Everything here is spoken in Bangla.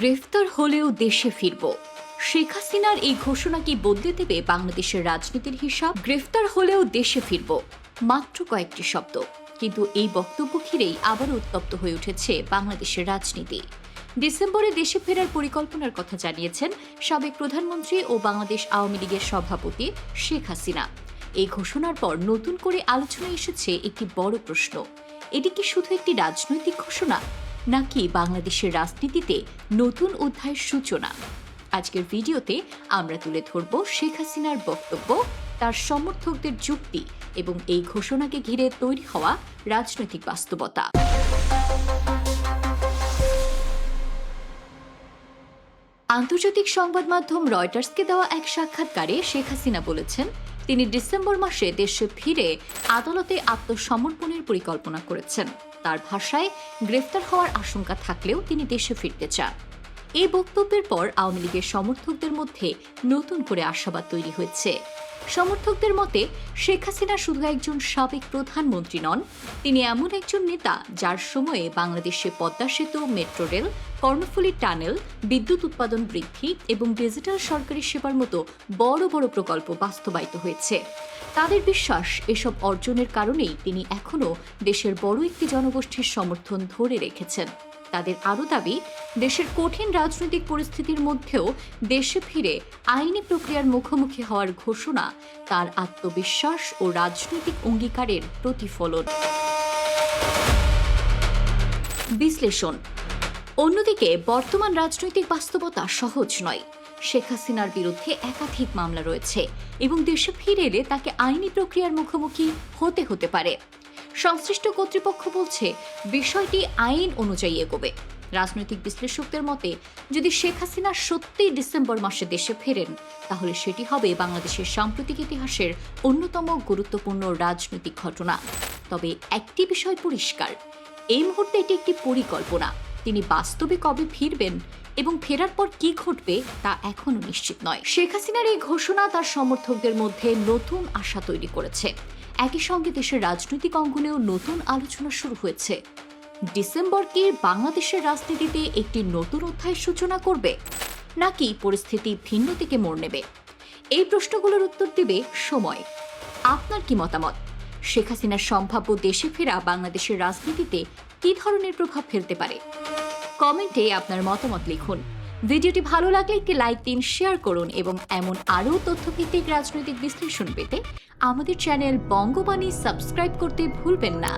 গ্রেফতার হলেও দেশে ফিরব। শেখ হাসিনার এই ঘোষণা কি বদলে দেবে বাংলাদেশের রাজনীতির হিসাব? গ্রেফতার হলেও দেশে ফিরব, মাত্র কয়েকটি শব্দ, কিন্তু এই বক্তব্য ঘিরেই আবারও উত্তপ্ত হয়ে উঠেছে বাংলাদেশের রাজনীতি। ডিসেম্বরে দেশে ফেরার পরিকল্পনার কথা জানিয়েছেন সাবেক প্রধানমন্ত্রী ও বাংলাদেশ আওয়ামী লীগের সভাপতি শেখ হাসিনা। এই ঘোষণার পর নতুন করে আলোচনায় এসেছে একটি বড় প্রশ্ন: এটি কি শুধু একটি রাজনৈতিক ঘোষণা, নাকি বাংলাদেশের রাজনীতিতে নতুন অধ্যায়ের সূচনা? আজকের ভিডিওতে আমরা তুলে ধরব শেখ হাসিনার বক্তব্য, তার সমর্থকদের যুক্তি এবং এই ঘোষণাকে ঘিরে তৈরি হওয়া রাজনৈতিক বাস্তবতা। আন্তর্জাতিক সংবাদ মাধ্যম রয়টার্সকে দেওয়া এক সাক্ষাৎকারে শেখ হাসিনা বলেছেন, তিনি ডিসেম্বর মাসে দেশে ফিরে আদালতে আত্মসমর্পণের পরিকল্পনা করেছেন। তার ভাষায়, গ্রেফতার হওয়ার আশঙ্কা থাকলেও তিনি দেশে ফিরতে চান। এই বক্তব্যের পর আওয়ামী লীগের সমর্থকদের মধ্যে নতুন করে আশাবাদ তৈরি হয়েছে। সমর্থকদের মতে, শেখ হাসিনা শুধু একজন সাবেক প্রধানমন্ত্রী নন, তিনি এমন একজন নেতা যার সময়ে বাংলাদেশে পদ্মা সেতু, মেট্রো রেল, কর্ণফুলী টানেল, বিদ্যুৎ উৎপাদন বৃদ্ধি এবং ডিজিটাল সরকারি সেবার মতো বড় বড় প্রকল্প বাস্তবায়িত হয়েছে। তাদের বিশ্বাস, এসব অর্জনের কারণেই তিনি এখনও দেশের বড় একটি জনগোষ্ঠীর সমর্থন ধরে রেখেছেন। তাদের আরও দাবি, দেশের কঠিন রাজনৈতিক পরিস্থিতির মধ্যেও দেশে ফিরে আইনি প্রক্রিয়ার মুখোমুখি হওয়ার ঘোষণা তার আত্মবিশ্বাস ও রাজনৈতিক অঙ্গীকারের প্রতিফলন। বিশ্লেষণ: অন্যদিকে বর্তমান রাজনৈতিক বাস্তবতা সহজ নয়। শেখ হাসিনার বিরুদ্ধে একাধিক মামলা রয়েছে এবং দেশে ফিরে এলে তাকে আইনি প্রক্রিয়ার মুখোমুখি হতে পারে। সংশ্লিষ্ট কর্তৃপক্ষ বলছে, বিষয়টি আইন অনুযায়ী এগোবে। রাজনৈতিক বিশ্লেষকদের মতে, যদি শেখ হাসিনা সত্যিই ডিসেম্বর মাসে দেশে ফেরেন, তাহলে সেটি হবে বাংলাদেশের সাম্প্রতিক ইতিহাসের অন্যতম গুরুত্বপূর্ণ রাজনৈতিক ঘটনা। তবে একটি বিষয় পরিষ্কার, এই মুহূর্তে এটি একটি পরিকল্পনা। তিনি বাস্তবে কবে ফিরবেন এবং ফেরার পর কি ঘটবে তা এখনও নিশ্চিত নয়। শেখ হাসিনার এই ঘোষণা তার সমর্থকদের মধ্যে নতুন আশা তৈরি করেছে। একই সঙ্গে দেশের রাজনৈতিক অঙ্গনেও নতুন আলোচনা শুরু হয়েছে। ডিসেম্বর কি বাংলাদেশের রাজনীতিতে একটি নতুন অধ্যায়ের সূচনা করবে, নাকি পরিস্থিতি ভিন্ন দিকে মোড় নেবে? এই প্রশ্নগুলোর উত্তর দেবে সময়। আপনার কি মতামত? শেখ হাসিনার সম্ভাব্য দেশে ফেরা বাংলাদেশের রাজনীতিতে কী ধরনের প্রভাব ফেলতে পারে? কমেন্টে আপনার মতামত লিখুন। ভিডিওটি ভালো লাগলে একটি লাইক দিন, শেয়ার করুন এবং এমন আরও তথ্যভিত্তিক রাজনৈতিক বিশ্লেষণ পেতে আমাদের চ্যানেল বঙ্গবাণী সাবস্ক্রাইব করতে ভুলবেন না।